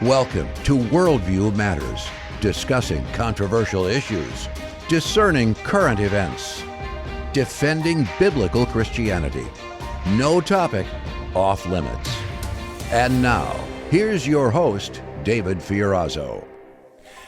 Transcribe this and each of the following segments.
Welcome to Worldview Matters, discussing controversial issues, discerning current events, defending biblical Christianity. No topic off limits. And now, here's your host, David Fiorazzo.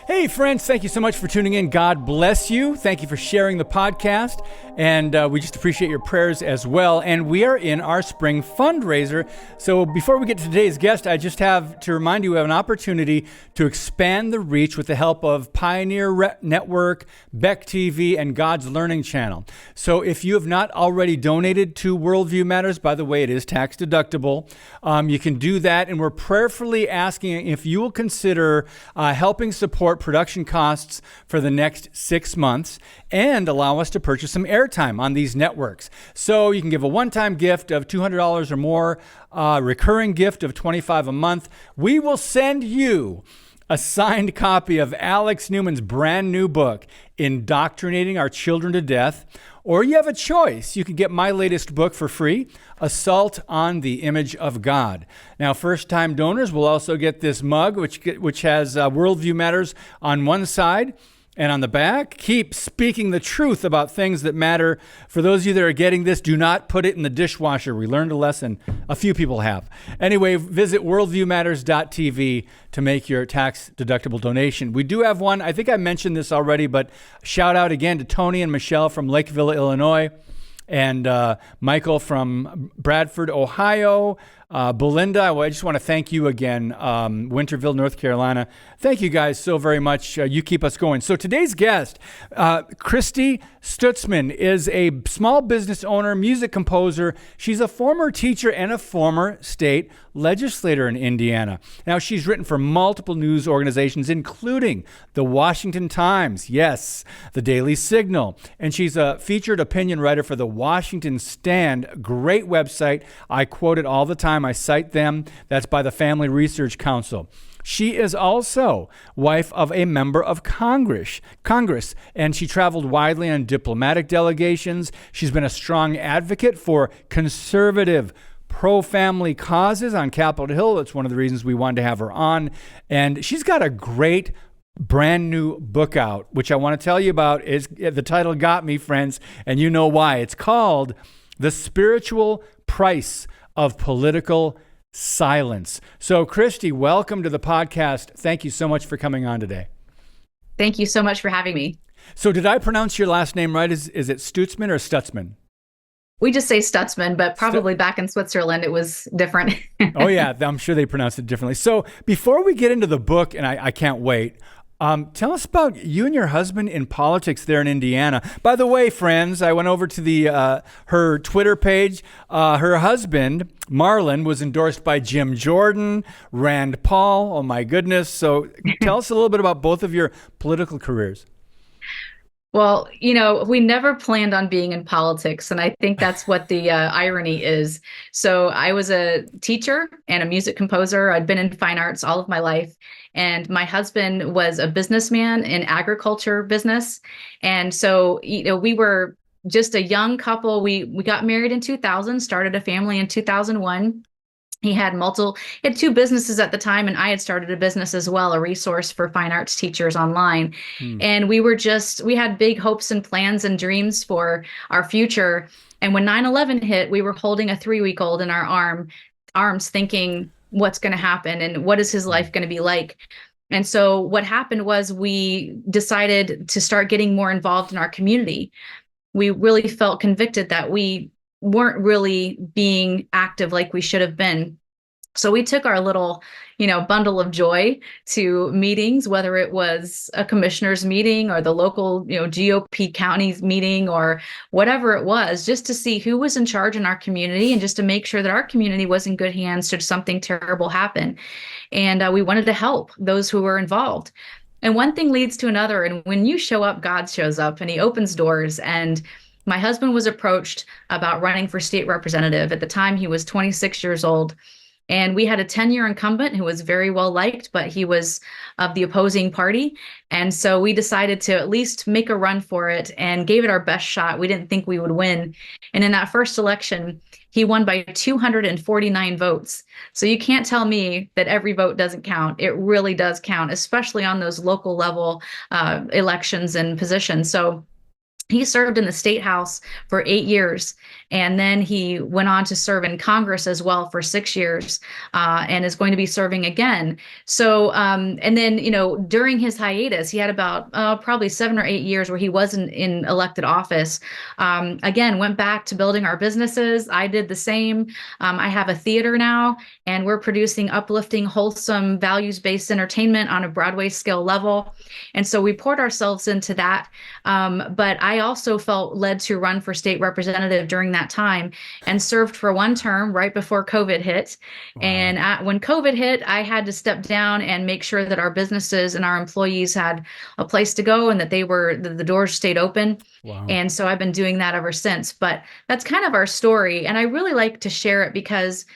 Hey friends, thank you so much for tuning in. God bless you. Thank you for sharing the podcast. And we just appreciate your prayers as well. And we are in our spring fundraiser. So before we get to today's guest, I just have to remind you we have an opportunity to expand the reach with the help of Pioneer Network, Beck TV, and God's Learning Channel. So if you have not already donated to Worldview Matters, by the way, it is tax deductible. You can do that. And we're prayerfully asking if you will consider helping support production costs for the next 6 months and allow us to purchase some airtime on these networks. So you can give a one-time gift of $200 or more, a recurring gift of $25 a month. We will send you a signed copy of Alex Newman's brand new book, Indoctrinating Our Children to Death. Or you have a choice. You can get my latest book for free, Assault on the Image of God. Now, first-time donors will also get this mug, which has Worldview Matters on one side. And on the back, keep speaking the truth about things that matter. For those of you that are getting this, do not put it in the dishwasher. We learned a lesson. A few people have. Anyway, visit worldviewmatters.tv to make your tax-deductible donation. We do have one. I think I mentioned this already, but shout out again to Tony and Michelle from Lakeville, Illinois, and Michael from Bradford, Ohio. Belinda, I just want to thank you again. Winterville, North Carolina. Thank you guys so very much. You keep us going. So today's guest, Christy Stutzman, is a small business owner, music composer. She's a former teacher and a former state legislator in Indiana. Now, she's written for multiple news organizations, including the Washington Times, yes, the Daily Signal, and she's a featured opinion writer for the Washington Stand. Great website. I quote it all the time. I cite them. That's by the Family Research Council. She is also wife of a member of Congress, and she traveled widely on diplomatic delegations. She's been a strong advocate for conservative, pro-family causes on Capitol Hill. That's one of the reasons we wanted to have her on. And she's got a great brand new book out, which I want to tell you about. Is the title got me, friends, and you know why. It's called The Spiritual Price of Political Silence. So, Christy, welcome to the podcast. Thank you so much for coming on today. Thank you so much for having me. So, did I pronounce your last name right? Is it Stutzman or Stutzman? We just say Stutzman, but probably back in Switzerland, it was different. Oh, yeah. I'm sure they pronounce it differently. So, before we get into the book, and I can't wait, tell us about you and your husband in politics there in Indiana. By the way, friends, I went over to her Twitter page. Her husband, Marlon, was endorsed by Jim Jordan, Rand Paul. Oh, my goodness. So tell us a little bit about both of your political careers. Well, we never planned on being in politics, and I think that's what the irony is. So I was a teacher and a music composer. I'd been in fine arts all of my life, and my husband was a businessman in agriculture business. And so, we were just a young couple. We got married in 2000, started a family in 2001. He had two businesses at the time, and I had started a business as well, a resource for fine arts teachers online. And we had big hopes and plans and dreams for our future. And when 9/11 hit, we were holding a 3-week-old in our arms thinking, what's going to happen and what is his life going to be like? And so what happened was we decided to start getting more involved in our community. We really felt convicted that we weren't really being active like we should have been. So we took our little, bundle of joy to meetings, whether it was a commissioner's meeting or the local, GOP county's meeting or whatever it was, just to see who was in charge in our community and just to make sure that our community was in good hands should something terrible happen. And we wanted to help those who were involved. And one thing leads to another. And when you show up, God shows up and he opens doors. And my husband was approached about running for state representative. At the time, he was 26 years old. And we had a 10-year incumbent who was very well liked, but he was of the opposing party. And so we decided to at least make a run for it and gave it our best shot. We didn't think we would win. And in that first election, he won by 249 votes. So you can't tell me that every vote doesn't count. It really does count, especially on those local level elections and positions. So he served in the state house for 8 years, and then he went on to serve in Congress as well for 6 years, and is going to be serving again. So, and then, during his hiatus, he had about probably 7 or 8 years where he wasn't in elected office. Again, went back to building our businesses. I did the same. I have a theater now, and we're producing uplifting, wholesome, values-based entertainment on a Broadway scale level. And so we poured ourselves into that. But I also felt led to run for state representative during that time and served for one term right before COVID hit. Wow. And when COVID hit, I had to step down and make sure that our businesses and our employees had a place to go and that the doors stayed open. Wow. And so I've been doing that ever since. But that's kind of our story. And I really like to share it because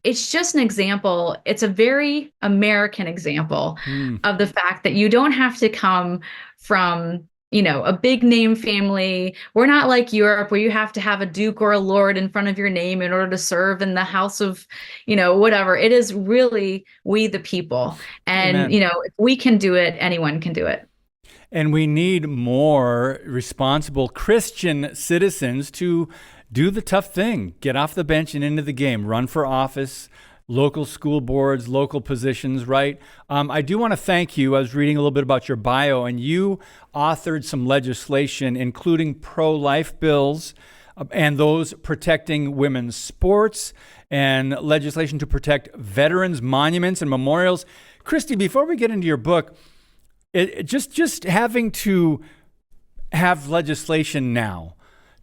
it's just an example. It's a very American example of the fact that you don't have to come from a big name family. We're not like Europe where you have to have a duke or a lord in front of your name in order to serve in the house of, whatever. It is really we the people. And, Amen. If we can do it, anyone can do it. And we need more responsible Christian citizens to do the tough thing, get off the bench and into the game, run for office, local school boards, local positions, right? I do want to thank you. I was reading a little bit about your bio, and you authored some legislation, including pro-life bills and those protecting women's sports and legislation to protect veterans' monuments and memorials. Christy, before we get into your book, just having to have legislation now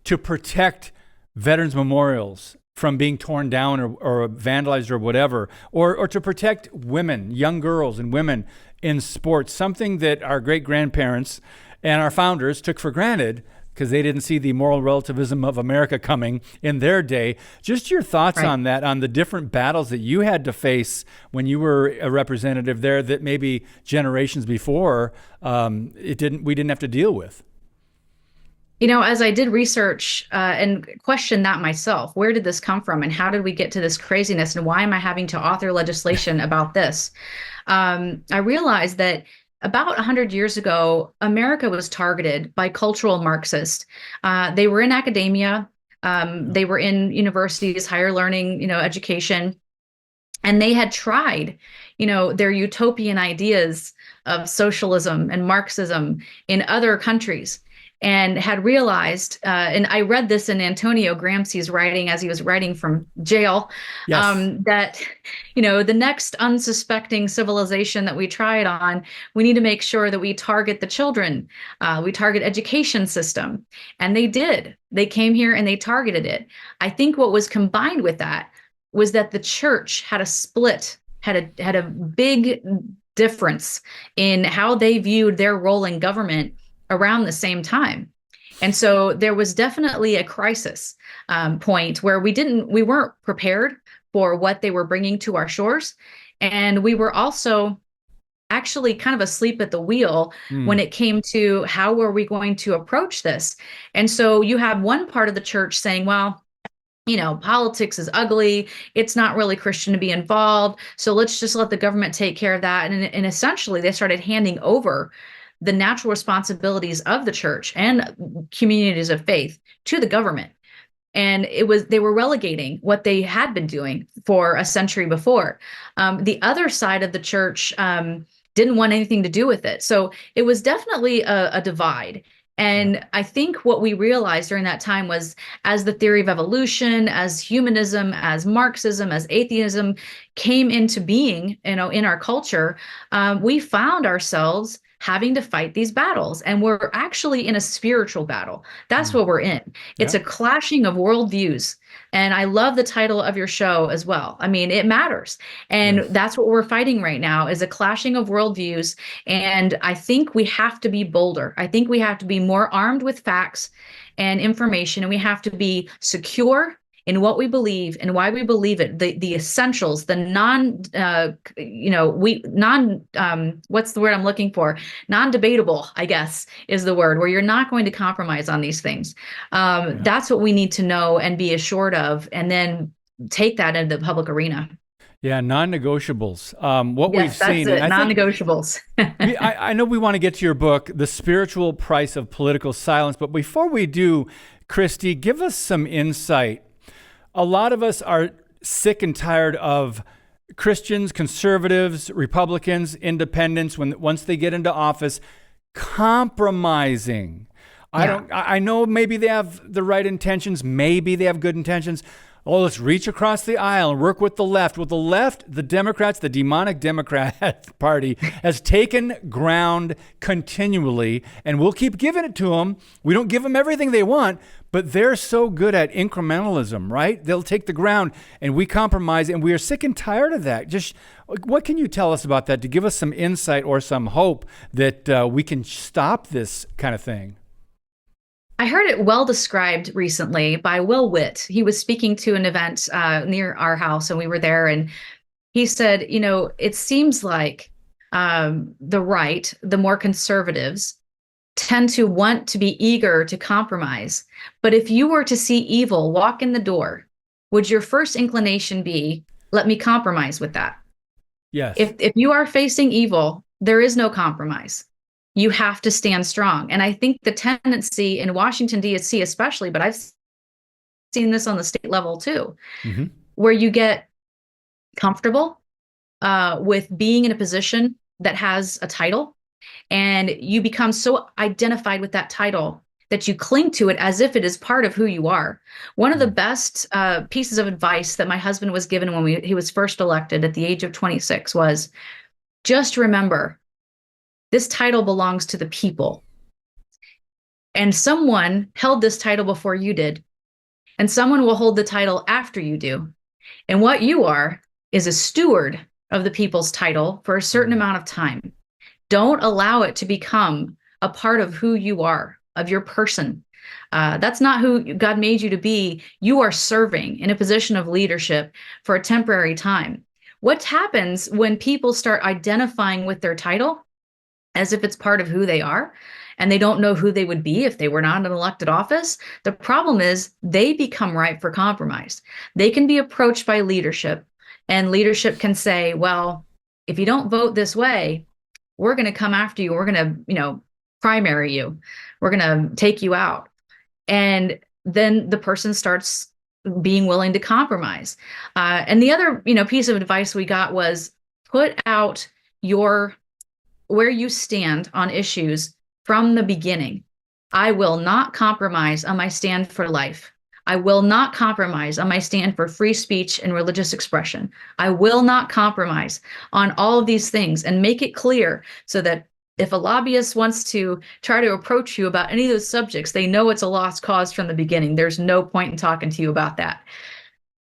to protect veterans' memorials from being torn down or vandalized or whatever, or to protect women, young girls and women in sports, something that our great-grandparents and our founders took for granted because they didn't see the moral relativism of America coming in their day. Just your thoughts on that, on the different battles that you had to face when you were a representative there that maybe generations before we didn't have to deal with. As I did research and question that myself, where did this come from and how did we get to this craziness and why am I having to author legislation about this? I realized that about 100 years ago, America was targeted by cultural Marxists. They were in academia. They were in universities, higher learning, education. And they had tried, their utopian ideas of socialism and Marxism in other countries, and had realized, and I read this in Antonio Gramsci's writing as he was writing from jail, yes. That, the next unsuspecting civilization that we try it on, we need to make sure that we target the children, we target education system. And they did. They came here and they targeted it. I think what was combined with that was that the church had a split, had a big difference in how they viewed their role in government around the same time. And so there was definitely a crisis point where we weren't prepared for what they were bringing to our shores. And we were also actually kind of asleep at the wheel when it came to how were we going to approach this. And so you have one part of the church saying, well, politics is ugly. It's not really Christian to be involved. So let's just let the government take care of that. And essentially they started handing over the natural responsibilities of the church and communities of faith to the government. And they were relegating what they had been doing for a century before. The other side of the church didn't want anything to do with it. So it was definitely a divide. And I think what we realized during that time was, as the theory of evolution, as humanism, as Marxism, as atheism came into being, in our culture, we found ourselves having to fight these battles. And we're actually in a spiritual battle. That's what we're in. It's a clashing of worldviews. And I love the title of your show as well. I mean, it matters. And that's what we're fighting right now, is a clashing of worldviews. And I think we have to be bolder. I think we have to be more armed with facts and information. And we have to be secure in what we believe and why we believe it, the essentials, the what's the word I'm looking for? Non-debatable, I guess, is the word, where you're not going to compromise on these things. That's what we need to know and be assured of, and then take that into the public arena. Yeah, non-negotiables. We've seen, that's it, non-negotiables. I know we want to get to your book, The Spiritual Price of Political Silence, but before we do, Christy, give us some insight. A lot of us are sick and tired of Christians, conservatives, Republicans, independents, once they get into office, compromising. I know maybe they have the right intentions, maybe they have good intentions. Oh, let's reach across the aisle and work with the left. With the left, the Democrats, the demonic Democrat Party has taken ground continually, and we'll keep giving it to them. We don't give them everything they want, but they're so good at incrementalism, right? They'll take the ground, and we compromise, and we are sick and tired of that. Just what can you tell us about that to give us some insight or some hope that we can stop this kind of thing? I heard it well described recently by Will Witt. He was speaking to an event near our house, and we were there. And he said, it seems like the right, the more conservatives, tend to want to be eager to compromise. But if you were to see evil walk in the door, would your first inclination be, let me compromise with that? Yes. If you are facing evil, there is no compromise. You have to stand strong. And I think the tendency in Washington, D.C. especially, but I've seen this on the state level too, where you get comfortable with being in a position that has a title, and you become so identified with that title that you cling to it as if it is part of who you are. One of the best pieces of advice that my husband was given when he was first elected at the age of 26 was, just remember, this title belongs to the people. And someone held this title before you did, and someone will hold the title after you do. And what you are is a steward of the people's title for a certain amount of time. Don't allow it to become a part of who you are, of your person. That's not who God made you to be. You are serving in a position of leadership for a temporary time. What happens when people start identifying with their title as if it's part of who they are, and they don't know who they would be if they were not in an elected office? The problem is they become ripe for compromise. They can be approached by leadership, and leadership can say, well, if you don't vote this way, we're going to come after you. We're going to, primary you. We're going to take you out. And then the person starts being willing to compromise. And the other, piece of advice we got was, put out where you stand on issues from the beginning. I will not compromise on my stand for life. I will not compromise on my stand for free speech and religious expression. I will not compromise on all of these things, and make it clear so that if a lobbyist wants to try to approach you about any of those subjects, they know it's a lost cause from the beginning. There's no point in talking to you about that.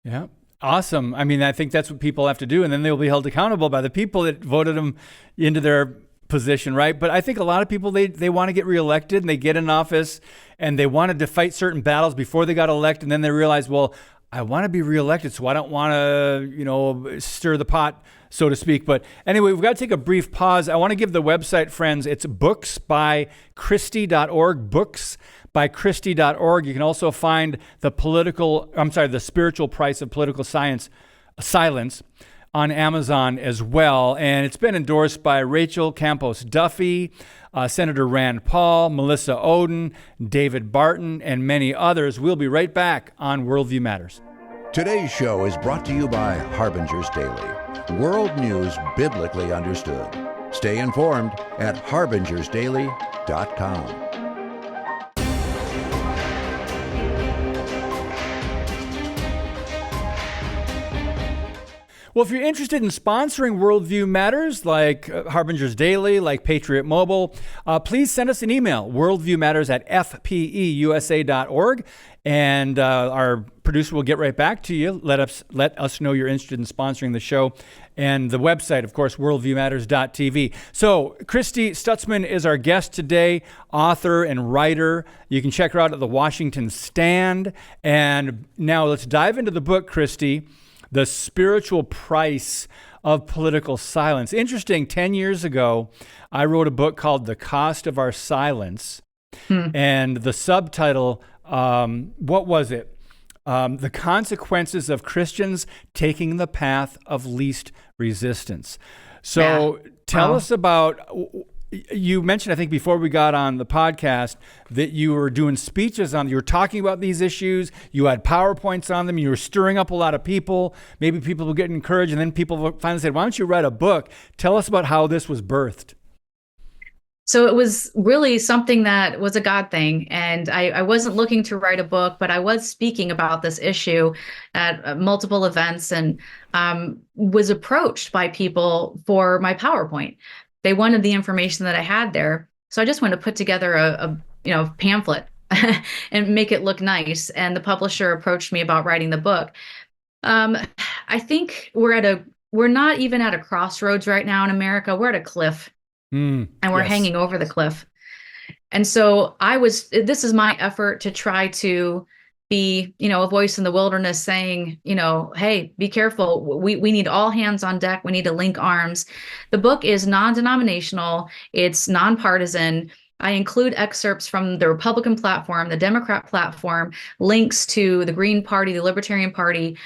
Yeah. Awesome. I mean, I think that's what people have to do, and then they'll be held accountable by the people that voted them into their position, right? But I think a lot of people, they want to get reelected, and they get in office, and they wanted to fight certain battles before they got elected, and then they realize, well, I want to be reelected, so I don't want to, stir the pot, so to speak. But anyway, we've got to take a brief pause. I want to give the website, friends. It's booksbychristy.org, booksbychristy.org. You can also find the Spiritual Price of Political Silence on Amazon as well. And it's been endorsed by Rachel Campos Duffy, Senator Rand Paul, Melissa Ohden, David Barton, and many others. We'll be right back on Worldview Matters. Today's show is brought to you by Harbinger's Daily, world news biblically understood. Stay informed at harbingersdaily.com. Well, if you're interested in sponsoring Worldview Matters, like Harbinger's Daily, like Patriot Mobile, please send us an email, worldviewmatters@fpeusa.org, And our producer will get right back to you. Let us know you're interested in sponsoring the show. And the website, of course, worldviewmatters.tv. So Christy Stutzman is our guest today, author and writer. You can check her out at the Washington Stand. And now let's dive into the book, Christy, The Spiritual Price of Political Silence. Interesting, 10 years ago, I wrote a book called The Cost of Our Silence. And the subtitle, what was it? The Consequences of Christians Taking the Path of Least Resistance. So tell us about, you mentioned, I think before we got on the podcast, that you were doing speeches you were talking about these issues, you had PowerPoints on them, you were stirring up a lot of people, maybe people were getting encouraged, and then people finally said, why don't you write a book? Tell us about how this was birthed. So it was really something that was a God thing. And I wasn't looking to write a book, but I was speaking about this issue at multiple events and was approached by people for my PowerPoint. They wanted the information that I had there. So I just wanted to put together a pamphlet and make it look nice. And the publisher approached me about writing the book. I think we're not even at a crossroads right now in America. We're at a cliff. And we're hanging over the cliff. And so this is my effort to try to be, a voice in the wilderness saying, hey, be careful. We need all hands on deck. We need to link arms. The book is non-denominational. It's nonpartisan. I include excerpts from the Republican platform, the Democrat platform, links to the Green Party, the Libertarian Party,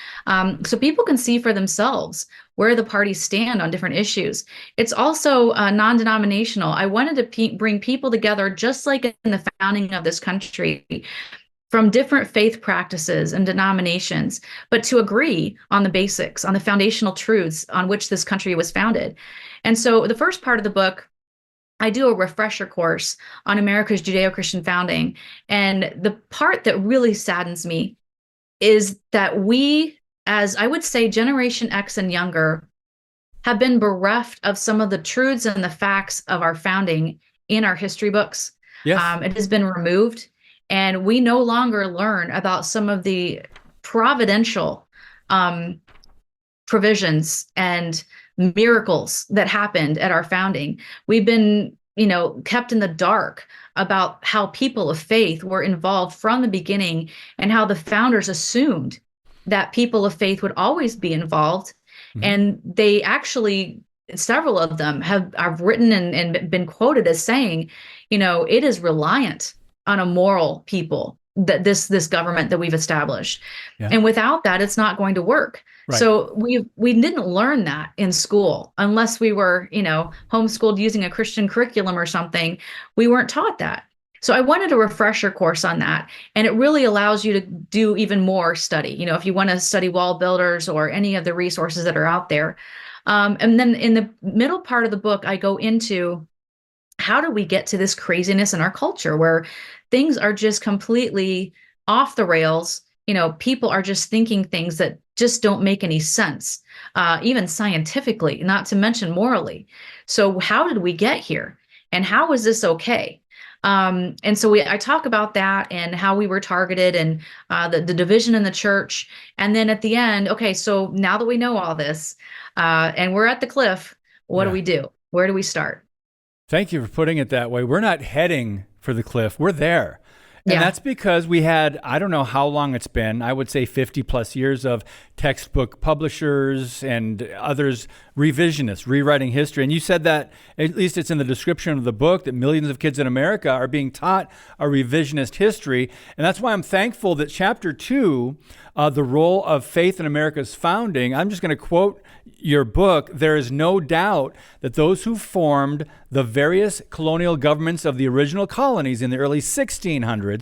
so people can see for themselves where the parties stand on different issues. It's also non-denominational. I wanted to bring people together, just like in the founding of this country, from different faith practices and denominations, but to agree on the basics, on the foundational truths on which this country was founded. And so the first part of the book, I do a refresher course on America's Judeo-Christian founding. And the part that really saddens me is that we, as I would say, Generation X and younger, have been bereft of some of the truths and the facts of our founding in our history books. Yes. It has been removed, and we no longer learn about some of the providential provisions and miracles that happened at our founding. We've been, kept in the dark about how people of faith were involved from the beginning and how the founders assumed that people of faith would always be involved. Mm-hmm. And they actually, several of them have written and been quoted as saying, it is reliant on a moral people, that this government that we've established. Yeah. And without that, it's not going to work. Right. So we didn't learn that in school unless we were, homeschooled using a Christian curriculum or something. We weren't taught that. So I wanted a refresher course on that. And it really allows you to do even more study, if you want to study wall builders or any of the resources that are out there. And then in the middle part of the book, I go into how do we get to this craziness in our culture where things are just completely off the rails. People are just thinking things that just don't make any sense, even scientifically, not to mention morally. So how did we get here? And how is this okay? And so I talk about that and how we were targeted and the division in the church. And then at the end, okay, so now that we know all this and we're at the cliff, what do we do? Where do we start? Thank you for putting it that way. We're not heading for the cliff. We're there. And that's because we had, I don't know how long it's been, I would say 50 plus years of textbook publishers and others, revisionists, rewriting history. And you said that, at least it's in the description of the book, that millions of kids in America are being taught a revisionist history. And that's why I'm thankful that chapter 2, the role of faith in America's founding, I'm just going to quote your book. There is no doubt that those who formed the various colonial governments of the original colonies in the early 1600s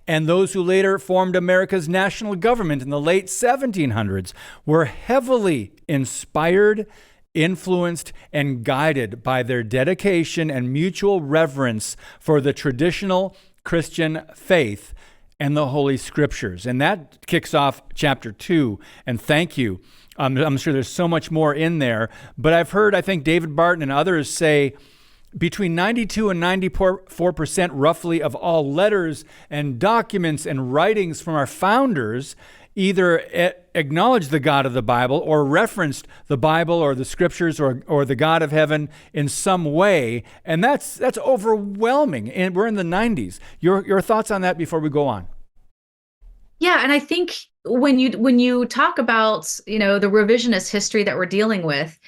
and those who later formed America's national government in the late 1700s were heavily inspired, influenced, and guided by their dedication and mutual reverence for the traditional Christian faith and the Holy Scriptures. And that kicks off chapter 2. And thank you. I'm sure there's so much more in there. But I've heard, I think, David Barton and others say between 92 and 94% roughly of all letters and documents and writings from our founders either acknowledged the God of the Bible or referenced the Bible or the scriptures or the God of heaven in some way. And that's overwhelming. And we're in the 90s. Your thoughts on that before we go on? Yeah, and I think when you talk about, the revisionist history that we're dealing with,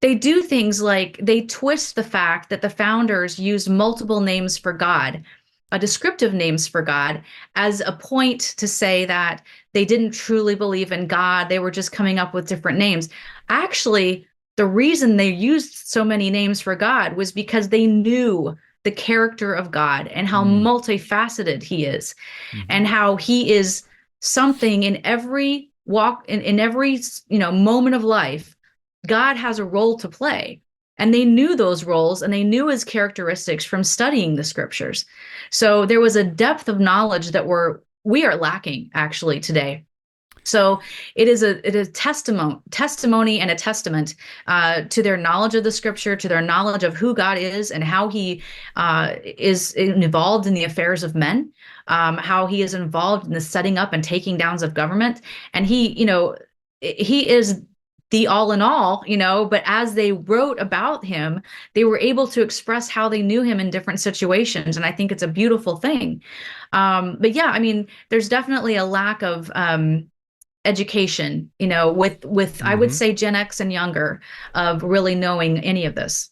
they do things like they twist the fact that the founders used multiple names for God, descriptive names for God, as a point to say that they didn't truly believe in God. They were just coming up with different names. Actually, the reason they used so many names for God was because they knew the character of God and how multifaceted he is, and how he is something in every walk, in every moment of life. God has a role to play, and they knew those roles and they knew his characteristics from studying the scriptures. So there was a depth of knowledge that we are lacking actually today. So it is a testimony and a testament to their knowledge of the scripture, to their knowledge of who God is and how he is involved in the affairs of men, how he is involved in the setting up and taking downs of government. And he is the all in all, but as they wrote about him, they were able to express how they knew him in different situations. And I think it's a beautiful thing. But yeah, I mean, there's definitely a lack of education, with I would say Gen X and younger, of really knowing any of this.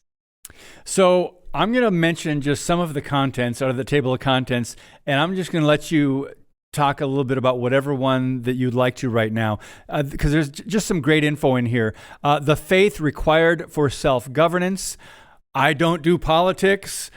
So I'm going to mention just some of the contents out of the table of contents, and I'm just going to let you talk a little bit about whatever one that you'd like to right now, because there's just some great info in here. The faith required for self-governance, I don't do politics,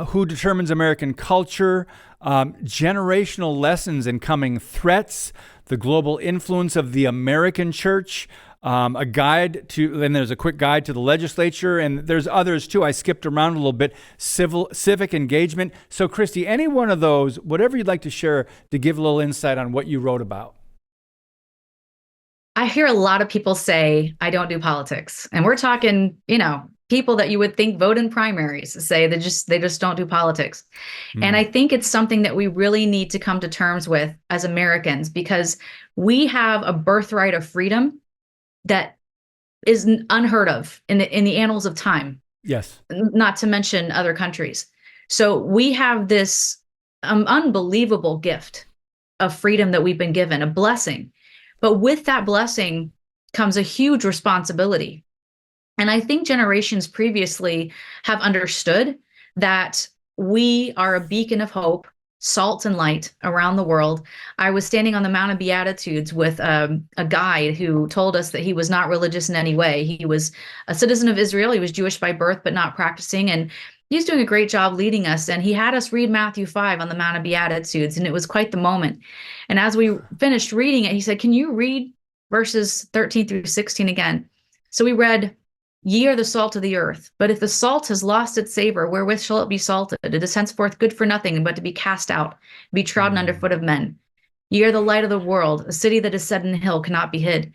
who determines American culture, generational lessons and coming threats, the global influence of the American church, a guide to, then there's a quick guide to the legislature, and there's others too. I skipped around a little bit. Civic engagement. So Christy, any one of those, whatever you'd like to share to give a little insight on what you wrote about. I hear a lot of people say, I don't do politics. And we're talking, people that you would think vote in primaries say they just don't do politics. And I think it's something that we really need to come to terms with as Americans, because we have a birthright of freedom that is unheard of in the annals of time. Yes. Not to mention other countries. So we have this unbelievable gift of freedom that we've been given, a blessing. But with that blessing comes a huge responsibility. And I think generations previously have understood that we are a beacon of hope, salt and light around the world. I was standing on the Mount of Beatitudes with a guide who told us that he was not religious in any way. He was a citizen of Israel. He was Jewish by birth, but not practicing. And he's doing a great job leading us. And he had us read Matthew 5 on the Mount of Beatitudes. And it was quite the moment. And as we finished reading it, he said, can you read verses 13 through 16 again? So we read, ye are the salt of the earth, but if the salt has lost its savor, wherewith shall it be salted? It is henceforth good for nothing but to be cast out, be trodden under foot of men. Ye are the light of the world. A city that is set in a hill cannot be hid.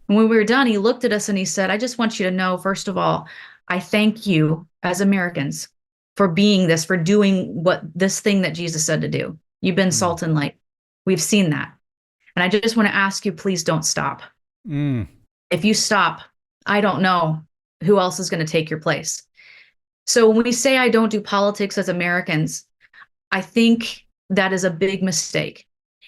And when we were done, he looked at us and he said, I just want you to know, first of all, I thank you as Americans for being this, for doing this thing that Jesus said to do. You've been salt and light. We've seen that. And I just want to ask you, please don't stop. If you stop, I don't know who else is going to take your place. So when we say I don't do politics as Americans, I think that is a big mistake.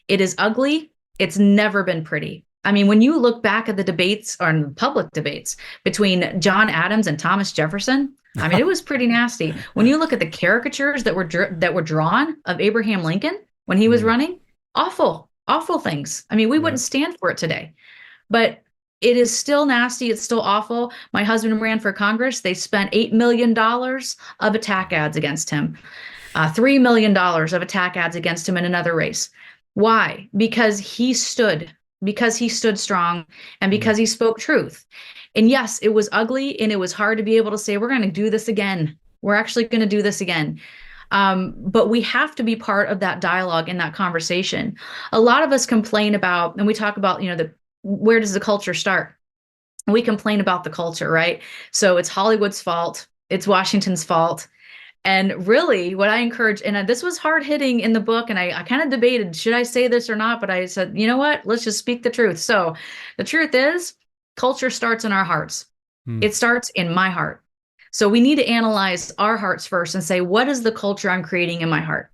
It is ugly. It's never been pretty. I mean, when you look back at the debates or public debates between John Adams and Thomas Jefferson, I mean, it was pretty nasty. When you look at the caricatures that were drawn of Abraham Lincoln when he was running, awful things. I mean, we wouldn't stand for it today, but it is still nasty. It's still awful. My husband ran for Congress. They spent $8 million of attack ads against him, $3 million of attack ads against him in another race. Why? Because he stood strong and because he spoke truth. And yes, it was ugly and it was hard to be able to say, we're going to do this again. We're actually going to do this again. But we have to be part of that dialogue and that conversation. A lot of us complain about, and we talk about, where does the culture start? We complain about the culture, right? So it's Hollywood's fault. it's Washington's fault. And really, what I encourage, and this was hard hitting in the book, and I kind of debated, should I say this or not? But I said, you know what? Let's just speak the truth. So the truth is, culture starts in our hearts. It starts in my heart. So we need to analyze our hearts first and say, what is the culture I'm creating in my heart?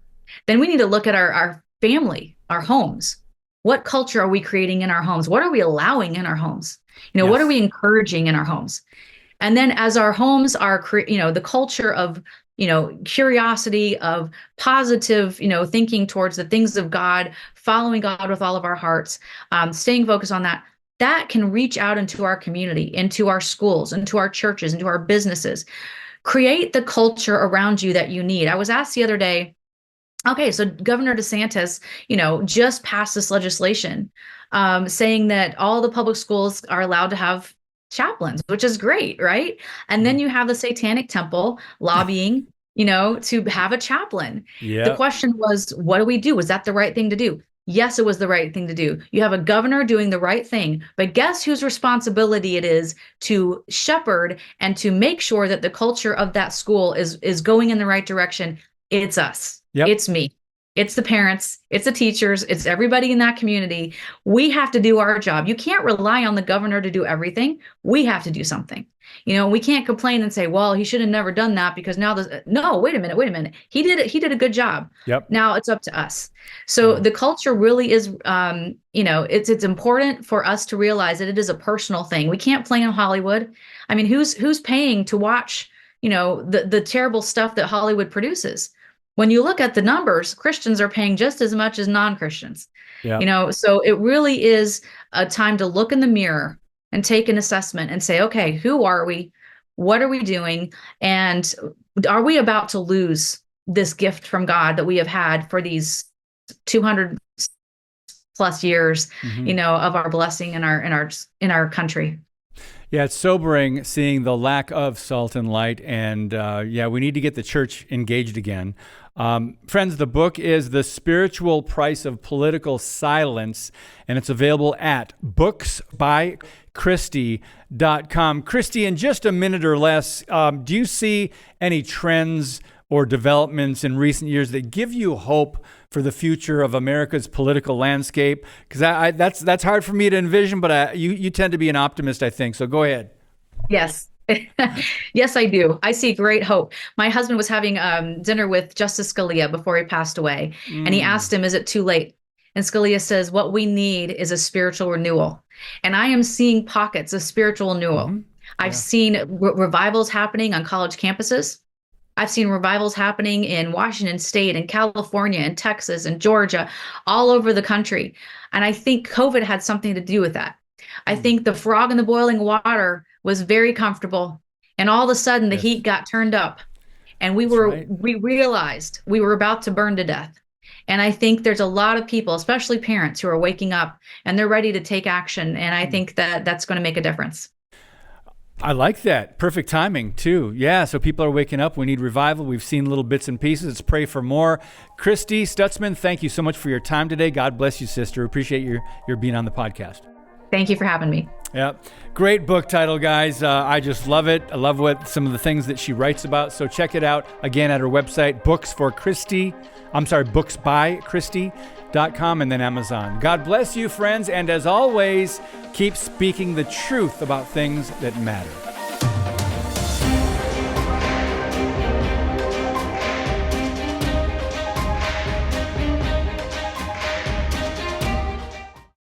Then we need to look at our family, our homes. What culture are we creating in our homes? What are we allowing in our homes? Yes. What are we encouraging in our homes? And then as our homes are, the culture of, curiosity, of positive, thinking towards the things of God, following God with all of our hearts, staying focused on that, that can reach out into our community, into our schools, into our churches, into our businesses. Create the culture around you that you need. I was asked the other day, okay, so Governor DeSantis, just passed this legislation saying that all the public schools are allowed to have chaplains, which is great, right? And then you have the Satanic Temple lobbying, to have a chaplain. Yeah. The question was, what do we do? Was that the right thing to do? Yes, it was the right thing to do. You have a governor doing the right thing, but guess whose responsibility it is to shepherd and to make sure that the culture of that school is going in the right direction? It's us. Yep. It's me. It's the parents. It's the teachers. It's everybody in that community. We have to do our job. You can't rely on the governor to do everything. We have to do something. We can't complain and say, well, he should have never done that because now no, wait a minute. He did it. He did a good job. Yep. Now it's up to us. So the culture really is, it's important for us to realize that it is a personal thing. We can't play in Hollywood. I mean, who's paying to watch, the terrible stuff that Hollywood produces? When you look at the numbers, Christians are paying just as much as non-Christians. Yeah. So it really is a time to look in the mirror and take an assessment and say, okay, who are we? What are we doing? And are we about to lose this gift from God that we have had for these 200 plus years, of our blessing in our country? Yeah, it's sobering seeing the lack of salt and light, and we need to get the church engaged again. Friends, the book is The Spiritual Price of Political Silence, and it's available at booksbychristy.com. Christy, in just a minute or less, do you see any trends or developments in recent years that give you hope for the future of America's political landscape? Because that's hard for me to envision, but you tend to be an optimist, I think. So go ahead. Yes. Yes, I do. I see great hope. My husband was having dinner with Justice Scalia before he passed away, and he asked him, is it too late? And Scalia says, what we need is a spiritual renewal. And I am seeing pockets of spiritual renewal. Mm-hmm. I've seen revivals happening on college campuses. I've seen revivals happening in Washington State and California and Texas and Georgia, all over the country. And I think COVID had something to do with that. I think the frog in the boiling water was very comfortable. And all of a sudden the heat got turned up and we realized we were about to burn to death. And I think there's a lot of people, especially parents, who are waking up and they're ready to take action. And I think that that's going to make a difference. I like that. Perfect timing, too. Yeah, so people are waking up. We need revival. We've seen little bits and pieces. Let's pray for more. Christy Stutzman, thank you so much for your time today. God bless you, sister. Appreciate your being on the podcast. Thank you for having me. Yeah, great book title, guys. I just love it. I love some of the things that she writes about. So check it out again at her website, booksbychristy.com, and then Amazon. God bless you, friends. And as always, keep speaking the truth about things that matter.